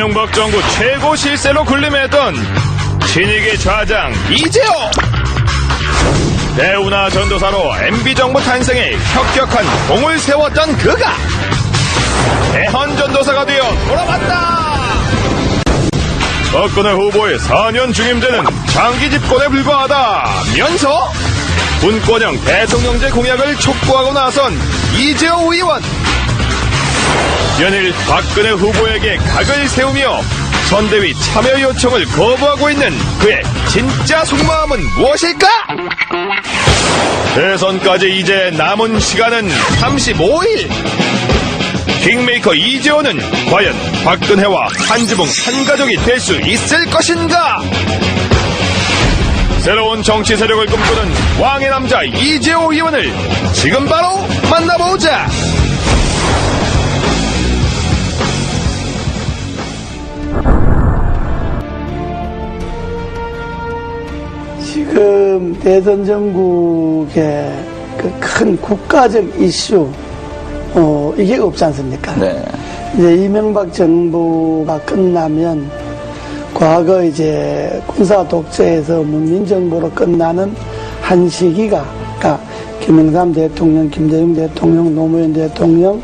이명박 정부 최고 실세로 군림했던 신익의 좌장 이재호. 대우나 전도사로 MB정부 탄생에 혁혁한 공을 세웠던 그가 대헌전도사가 되어 돌아왔다. 박근혜 후보의 4년 중임제는 장기 집권에 불과하다면서 분권형 대통령제 공약을 촉구하고 나선 이재호 의원. 연일 박근혜 후보에게 각을 세우며 선대위 참여 요청을 거부하고 있는 그의 진짜 속마음은 무엇일까? 대선까지 이제 남은 시간은 35일. 킹메이커 이재호는 과연 박근혜와 한지붕 한가족이 될 수 있을 것인가? 새로운 정치 세력을 꿈꾸는 왕의 남자 이재호 의원을 지금 바로 만나보자. 지금 대선 전국의 그 큰 국가적 이슈, 이게 없지 않습니까? 네. 이제 이명박 정부가 끝나면 과거 이제 군사 독재에서 문민정부로 끝나는 한 시기가, 그러니까 김영삼 대통령, 김대중 대통령, 노무현 대통령,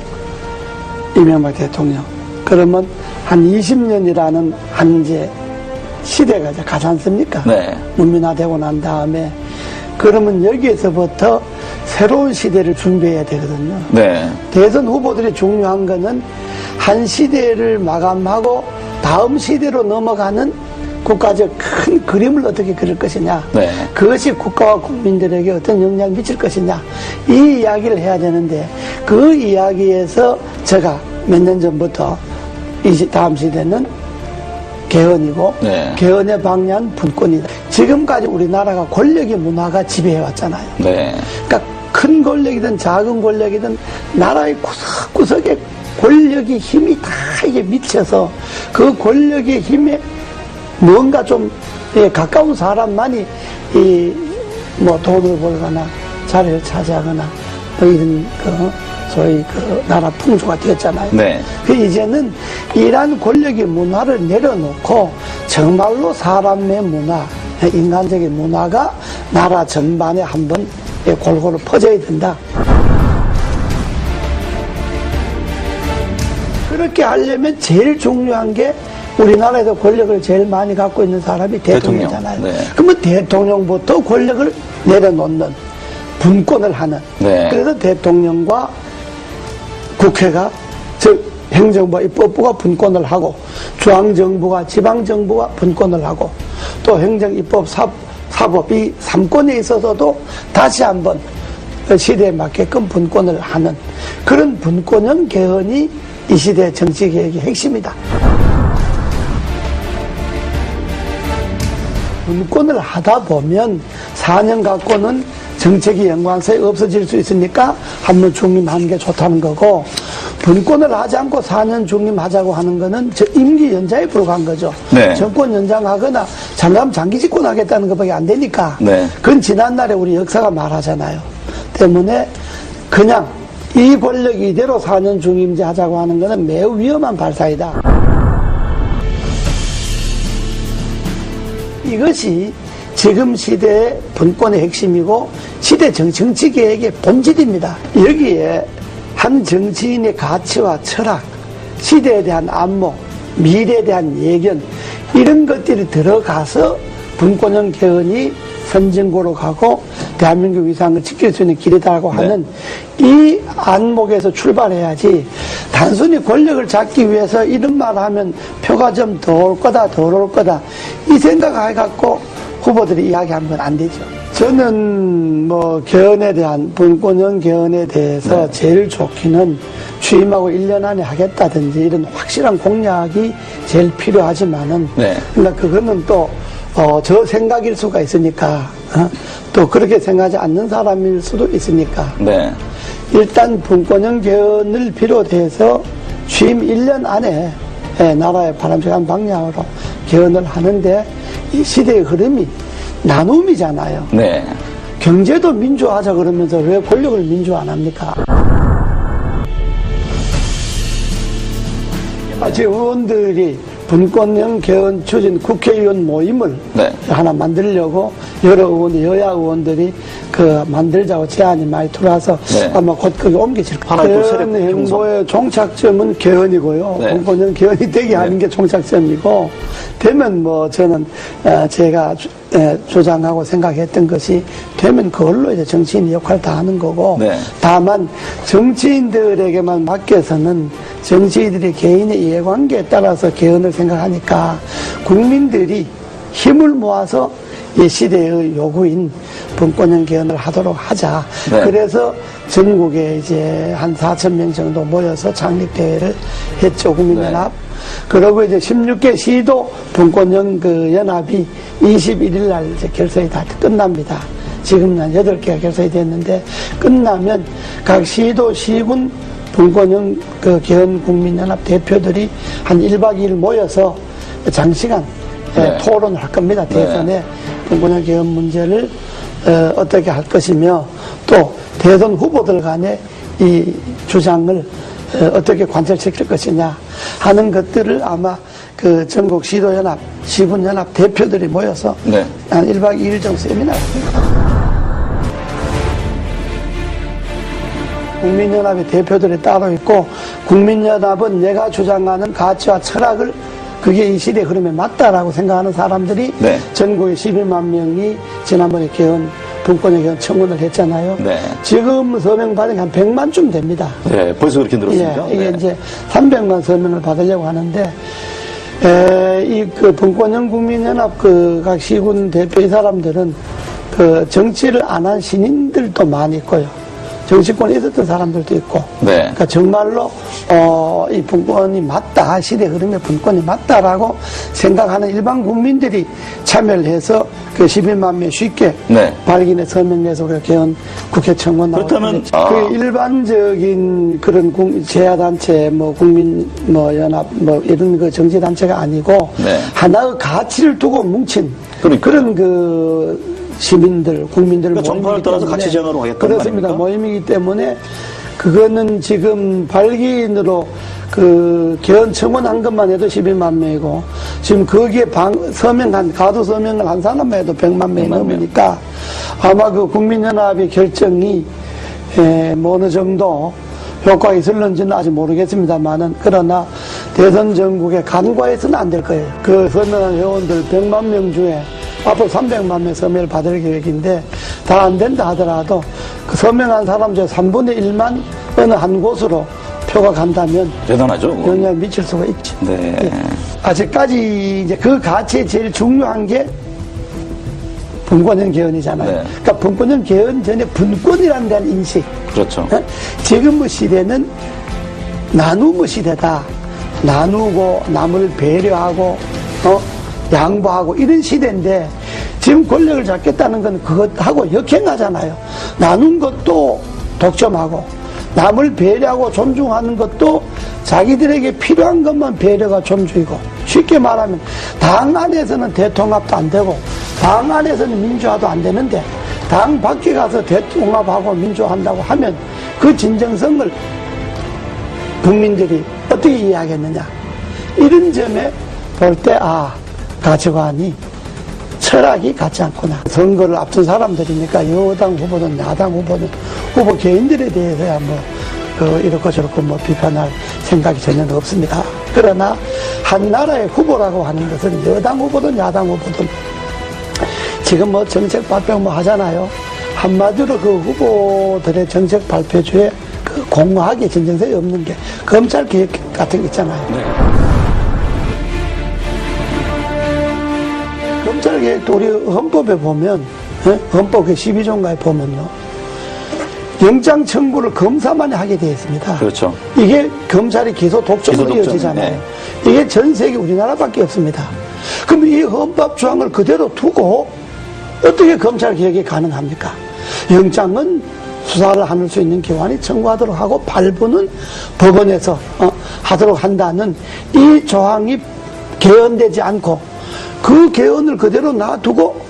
이명박 대통령. 그러면 한 20년이라는 한 이제 시대가 이제 가지 않습니까? 네. 문민화되고 난 다음에. 그러면 여기에서부터 새로운 시대를 준비해야 되거든요. 네. 대선 후보들이 중요한 거는 한 시대를 마감하고 다음 시대로 넘어가는 국가적 큰 그림을 어떻게 그릴 것이냐. 네. 그것이 국가와 국민들에게 어떤 영향을 미칠 것이냐. 이 이야기를 해야 되는데 그 이야기에서 제가 몇 년 전부터 다음 시대는 개헌이고 네. 개헌의 방향 분권이다. 지금까지 우리나라가 권력의 문화가 지배해왔잖아요. 네. 그러니까 큰 권력이든 작은 권력이든 나라의 구석구석에 권력의 힘이 다 이게 미쳐서 그 권력의 힘에 뭔가 좀 가까운 사람만이 뭐 돈을 벌거나 자리를 차지하거나 뭐 이런 소위 나라 풍조가 되었잖아요. 네. 그 이제는 이러한 권력의 문화를 내려놓고 정말로 사람의 문화, 인간적인 문화가 나라 전반에 한번 골고루 퍼져야 된다. 그렇게 하려면 제일 중요한 게 우리나라에서 권력을 제일 많이 갖고 있는 사람이 대통령이잖아요. 네. 그러면 대통령부터 권력을 내려놓는 분권을 하는. 네. 그래서 대통령과 국회가 즉 행정부와 입법부가 분권을 하고 중앙정부가 지방정부가 분권을 하고 또 행정, 입법, 사법 이 3권에 있어서도 다시 한번 시대에 맞게끔 분권을 하는 그런 분권형 개헌이 이 시대의 정치개혁의 핵심이다. 분권을 하다 보면 4년 갖고는 정책이 연관성이 없어질 수 있으니까 한 번 중림하는 게 좋다는 거고, 분권을 하지 않고 4년 중림하자고 하는 거는 저 임기 연장에 불과한 거죠. 네. 정권 연장하거나 잘나면 장기 집권하겠다는 것밖에 안 되니까. 네. 그건 지난날에 우리 역사가 말하잖아요. 때문에 그냥 이 권력 이대로 4년 중임제 하자고 하는 거는 매우 위험한 발상이다. 이것이 지금 시대의 분권의 핵심이고 시대 정치개혁의 본질입니다. 여기에 한 정치인의 가치와 철학, 시대에 대한 안목, 미래에 대한 예견 이런 것들이 들어가서 분권형 개헌이 선진국으로 가고 대한민국 위상을 지킬 수 있는 길이다라고 하는 이 안목에서 출발해야지 단순히 권력을 잡기 위해서 이런 말 하면 표가 좀 더 올 거다 덜 올 거다 이 생각을 해갖고 후보들이 이야기하는 건 안 되죠. 저는 뭐 개헌에 대한 분권형 개헌에 대해서 제일 좋기는 취임하고 1년 안에 하겠다든지 이런 확실한 공약이 제일 필요하지만은 그러니까 그거는 또 저 생각일 수가 있으니까 또 그렇게 생각하지 않는 사람일 수도 있으니까 일단 분권형 개헌을 비롯해서 취임 1년 안에 나라의 바람직한 방향으로 개헌을 하는데 이 시대의 흐름이 나눔이잖아요. 경제도 민주화하자 그러면서 왜 권력을 민주화 안 합니까? 제 의원들이 분권형 개헌 추진 국회의원 모임을 네. 하나 만들려고 여러 의원, 여야 의원들이 만들자고 제안이 많이 들어와서 네. 아마 곧 거기 옮기실 거예요. 하나의 또 개헌 세력 행보의 종착점은 개헌이고요. 네. 분권형 개헌이 되게 하는 게 종착점이고, 되면 저는 제가 주장하고 생각했던 것이 되면 그걸로 이제 정치인이 역할을 다 하는 거고, 네. 다만 정치인들에게만 맡겨서는 정치인들이 개인의 이해관계에 따라서 개헌을 생각하니까 국민들이 힘을 모아서 이 시대의 요구인 분권형 개헌을 하도록 하자. 네. 그래서 전국에 이제 한 4,000명 정도 모여서 창립대회를 했죠, 국민연합. 네. 그리고 이제 16개 시도 분권형 연합이 21일 날 이제 결성이 다 끝납니다. 지금은 한 8개가 결성이 됐는데, 끝나면 각 시도, 시군 분권형 개헌 국민연합 대표들이 한 1박 2일 모여서 장시간 네. 토론을 할 겁니다. 대선에 분권형 개헌 문제를 어떻게 할 것이며, 또 대선 후보들 간의 이 주장을 어떻게 관철시킬 것이냐 하는 것들을 아마 전국 시도연합, 시군연합 대표들이 모여서 네. 한 1박 2일 정도 세미나를 합니다. 국민연합의 대표들이 따로 있고, 국민연합은 내가 주장하는 가치와 철학을, 그게 이 시대의 흐름에 맞다라고 생각하는 사람들이 네. 전국에 12만 명이 지난번에 분권형 개헌 청원을 했잖아요. 네. 지금 서명 받은 게 한 100만쯤 됩니다. 네, 벌써 그렇게 늘었습니다. 예, 이게 네. 이제 300만 서명을 받으려고 하는데, 분권형 국민연합 각 시군 대표 이 사람들은 정치를 안 한 신인들도 많이 있고요. 정치권에 있었던 사람들도 있고. 네. 그러니까 정말로, 이 분권이 맞다. 시대 흐름의 분권이 맞다라고 생각하는 일반 국민들이 참여를 해서 11만 명 쉽게 네. 발견해 서명해서 개헌 국회 청원 나오고. 그렇다면, 일반적인 그런 제야단체, 국민, 연합, 이런 정치단체가 아니고, 네. 하나의 가치를 두고 뭉친 그러니까요. 그런 시민들, 국민들 그러니까 정파를 떠나서 가치 제너로 하겠다는 그렇습니다. 거 아닙니까? 모임이기 때문에 그거는 지금 발기인으로 개헌 청원한 것만 해도 12만 명이고, 지금 거기에 가두 서명을 한 사람만 해도 100만 명이 넘으니까 아마 국민연합의 결정이 어느 정도 효과가 있을는지는 아직 모르겠습니다만은, 그러나 대선 전국에 간과해서는 안 될 거예요. 서명한 회원들 100만 명 중에 앞으로 300만 명 서명을 받을 계획인데, 다 안 된다 하더라도 서명한 사람 중에 3분의 1만 어느 한 곳으로 표가 간다면 대단하죠. 영향을 미칠 수가 있죠. 네. 예. 아직까지 이제 그 가치에 제일 중요한 게 분권형 개헌이잖아요. 네. 그러니까 분권형 개헌 전에 분권이라는 데는 인식. 그렇죠. 지금의 시대는 나눔의 시대다. 나누고 남을 배려하고 양보하고 이런 시대인데, 지금 권력을 잡겠다는 건 그것하고 역행하잖아요. 나눈 것도 독점하고, 남을 배려하고 존중하는 것도 자기들에게 필요한 것만 배려가 존중이고, 쉽게 말하면 당 안에서는 대통합도 안 되고 당 안에서는 민주화도 안 되는데, 당 밖에 가서 대통합하고 민주화한다고 하면 그 진정성을 국민들이 어떻게 이해하겠느냐. 이런 점에 볼 때 가치관이, 철학이 같지 않구나. 선거를 앞둔 사람들이니까 여당 후보든 야당 후보든 후보 개인들에 대해서야 이렇고 저렇고 비판할 생각이 전혀 없습니다. 그러나 한 나라의 후보라고 하는 것은 여당 후보든 야당 후보든 지금 정책 발표 하잖아요. 한마디로 그 후보들의 정책 발표주에 공허하게 진정성이 없는 게 검찰 개혁 같은 게 있잖아요. 네. 검찰 개혁도 우리 헌법에 보면, 헌법 12조인가에 보면요, 영장 청구를 검사만이 하게 되어 있습니다. 그렇죠. 이게 검찰이 기소 독점으로 이어지잖아요. 네. 이게 전 세계 우리나라밖에 없습니다. 그럼 이 헌법 조항을 그대로 두고 어떻게 검찰 개혁이 가능합니까? 영장은 수사를 할 수 있는 기관이 청구하도록 하고 발부는 법원에서 하도록 한다는 이 조항이 개헌되지 않고 그 개헌을 그대로 놔두고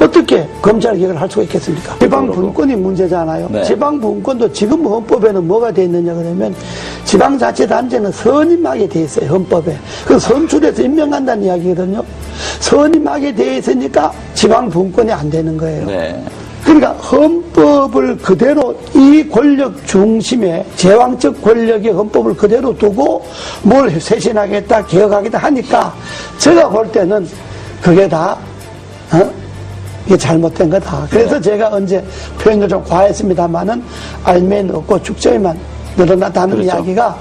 어떻게 검찰 개혁을 할 수가 있겠습니까? 지방분권이 문제잖아요. 네. 지방분권도 지금 헌법에는 뭐가 돼 있느냐 그러면 지방자치단체는 선임하게 돼 있어요. 헌법에. 그 선출해서 임명한다는 이야기거든요. 선임하게 돼 있으니까 지방분권이 안 되는 거예요. 네. 그러니까 헌법을 그대로 이 권력 중심의 제왕적 권력의 헌법을 그대로 두고 뭘 쇄신하겠다 개혁하겠다 하니까 제가 볼 때는 그게 다 이게 잘못된 거다. 그래서 제가 언제 표현을 좀 과했습니다만은 알면 없고 축제에만 늘어났다는 그렇죠. 이야기가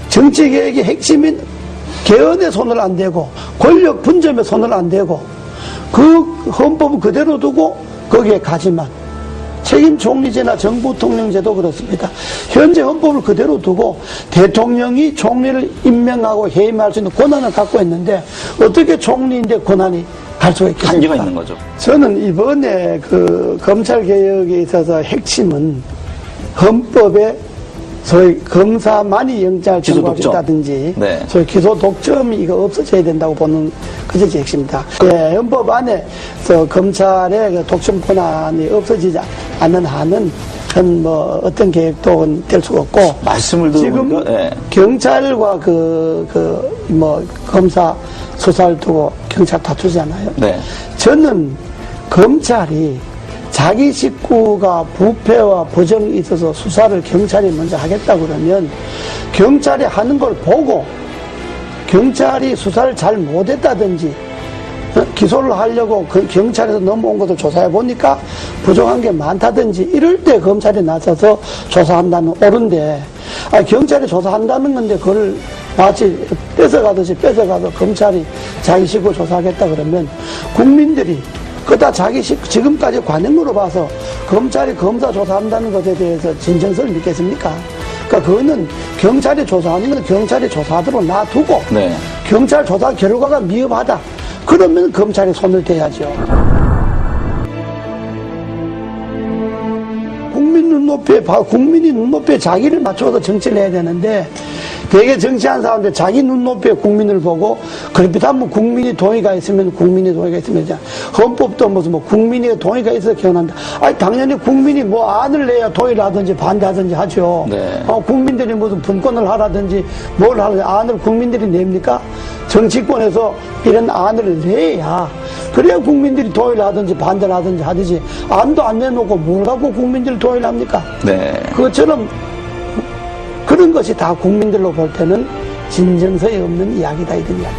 정치개혁의 핵심인 개헌에 손을 안 대고 권력 분점에 손을 안 대고 그 헌법을 그대로 두고 거기에 가지만 책임 총리제나 정부 통령제도 그렇습니다. 현재 헌법을 그대로 두고 대통령이 총리를 임명하고 해임할 수 있는 권한을 갖고 있는데 어떻게 총리인데 권한이 갈 수가 있겠습니까? 한계가 있는 거죠. 저는 이번에 그 검찰 개혁에 있어서 핵심은 헌법에 소위 검사만이 영장을 청구할 수 기소 독점. 있다든지 네. 소위 기소 독점이 이거 없어져야 된다고 보는 그것이 제 핵심이다. 예, 헌법 안에서 검찰의 그 독점 권한이 없어지지 않는 한은 전 뭐 어떤 계획도 될 수가 없고 말씀을 지금 들어보니까 예. 경찰과 뭐 검사 수사를 두고 경찰 다투잖아요. 네. 저는 검찰이 자기 식구가 부패와 부정이 있어서 수사를 경찰이 먼저 하겠다 그러면 경찰이 하는 걸 보고 경찰이 수사를 잘 못했다든지 기소를 하려고 그 경찰에서 넘어온 것을 조사해 보니까 부정한 게 많다든지 이럴 때 검찰이 나서서 조사한다면 옳은데 경찰이 조사한다는 건데 그걸 마치 뺏어가듯이 뺏어가서 검찰이 자기 식구 조사하겠다 그러면 국민들이 그다 자기 지금까지 관행으로 봐서 검찰이 검사 조사한다는 것에 대해서 진정성을 믿겠습니까? 그러니까 그거는 경찰이 조사하는 건 경찰이 조사하도록 놔두고 네. 경찰 조사 결과가 미흡하다. 그러면 검찰이 손을 대야죠. 국민이 눈높이에 자기를 맞춰서 정치를 해야 되는데 되게 정치한 사람들 자기 눈높이에 국민을 보고 그렇다면 국민이 동의가 있으면 헌법도 무슨 뭐 국민의 동의가 있어서 개헌한다. 아니 당연히 국민이 뭐 안을 내야 동의를 하든지 반대하든지 하죠. 네. 국민들이 무슨 분권을 하라든지 뭘 하든지 안을 국민들이 냅니까? 정치권에서 이런 안을 내야 그래야 국민들이 동의를 하든지 반대를 하든지 하듯이 안도 안 내놓고 뭘 갖고 국민들이 동의를 합니까? 네. 그것처럼 그런 것이 다 국민들로 볼 때는 진정성이 없는 이야기다 이런 이야기.